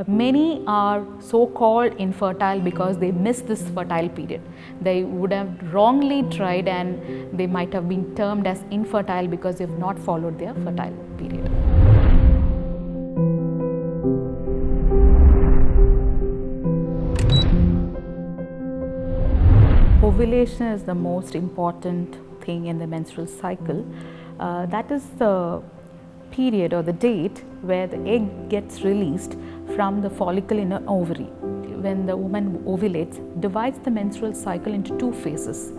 Many are so-called infertile because they miss this fertile period. They would have wrongly tried and they might have been termed as infertile because they have not followed their fertile period. Ovulation is the most important thing in the menstrual cycle. That is the period or the date where the egg gets released from the follicle in an ovary. When the woman ovulates, divides the menstrual cycle into two phases.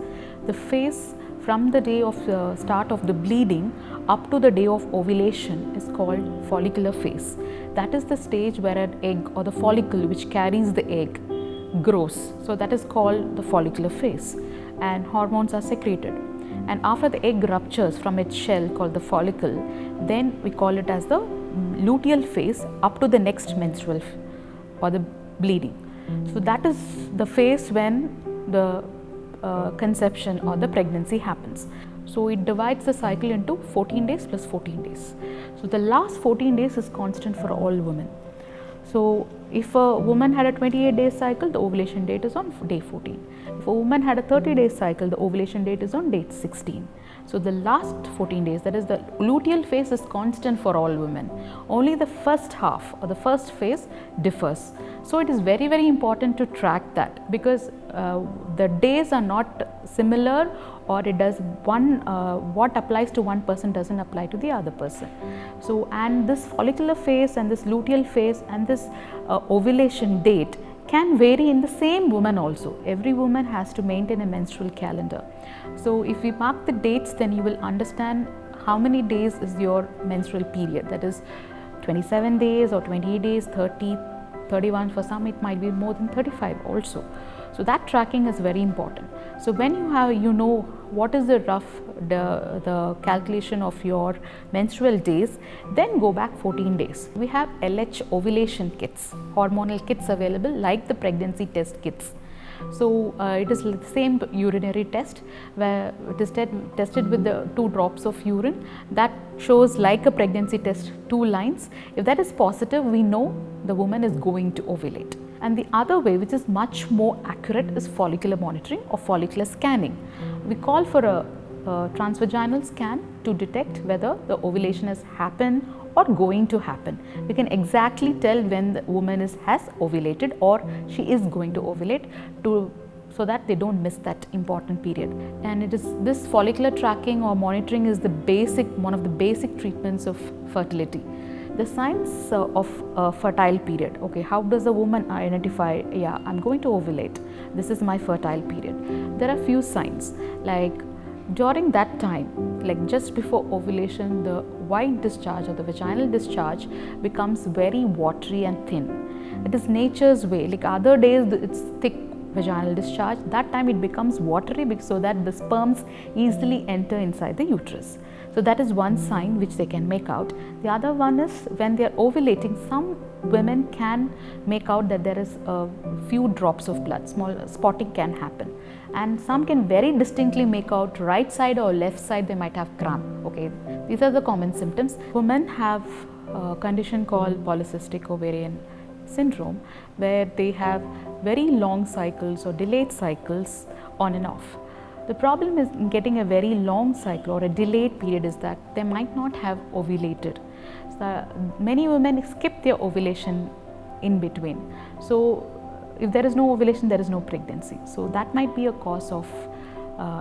The phase from the day of the start of the bleeding up to the day of ovulation is called follicular phase. That is the stage where an egg or the follicle which carries the egg grows. So that is called the follicular phase, and hormones are secreted. And after the egg ruptures from its shell called the follicle, then we call it as the luteal phase up to the next menstrual or the bleeding. So that is the phase when the conception or the pregnancy happens. So it divides the cycle into 14 days plus 14 days. So the last 14 days is constant for all women. So if a woman had a 28-day cycle, the ovulation date is on day 14. If a woman had a 30-day cycle, the ovulation date is on day 16. So the last 14 days, that is the luteal phase, is constant for all women. Only the first half or the first phase differs. So it is very, very important to track that, because the days are not similar, or it does what applies to one person doesn't apply to the other person. So, and this follicular phase and this luteal phase and this ovulation date can vary in the same woman also. Every woman has to maintain a menstrual calendar. So if we mark the dates, then you will understand how many days is your menstrual period. That is 27 days or 28 days, 30, 31, for some it might be more than 35 also. So that tracking is very important. So when you know what is the rough the calculation of your menstrual days, then go back 14 days. We have LH ovulation kits, hormonal kits available like the pregnancy test kits. So it is the same urinary test where it is tested with the 2 drops of urine. That shows like a pregnancy test 2 lines. If that is positive, we know the woman is going to ovulate. And the other way, which is much more accurate, is follicular monitoring or follicular scanning. We call for a transvaginal scan to detect whether the ovulation has happened or going to happen. We can exactly tell when the woman has ovulated or she is going to ovulate, so that they don't miss that important period. And it is this follicular tracking or monitoring is one of the basic treatments of fertility. The signs of a fertile period. Okay, how does a woman identify, yeah, I'm going to ovulate, this is my fertile period? There are few signs, like during that time, like just before ovulation, the white discharge or the vaginal discharge becomes very watery and thin. It is nature's way. Like other days it's thick vaginal discharge, that time it becomes watery so that the sperms easily enter inside the uterus. So that is one sign which they can make out. The other one is when they are ovulating, some women can make out that there is a few drops of blood, small spotting can happen. And some can very distinctly make out right side or left side they might have cramp. Okay, these are the common symptoms. Women have a condition called polycystic ovarian syndrome, where they have very long cycles or delayed cycles on and off. The problem is in getting a very long cycle or a delayed period is that they might not have ovulated. So many women skip their ovulation in between. So if there is no ovulation, there is no pregnancy. So that might be a cause of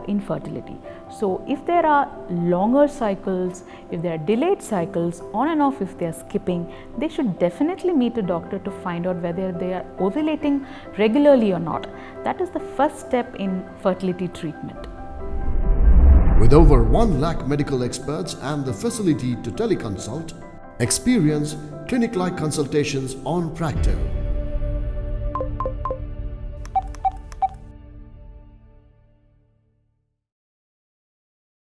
infertility. So if there are longer cycles, if there are delayed cycles, on and off if they are skipping, they should definitely meet a doctor to find out whether they are ovulating regularly or not. That is the first step in fertility treatment. With over 1 lakh medical experts and the facility to teleconsult, experience clinic-like consultations on Practo.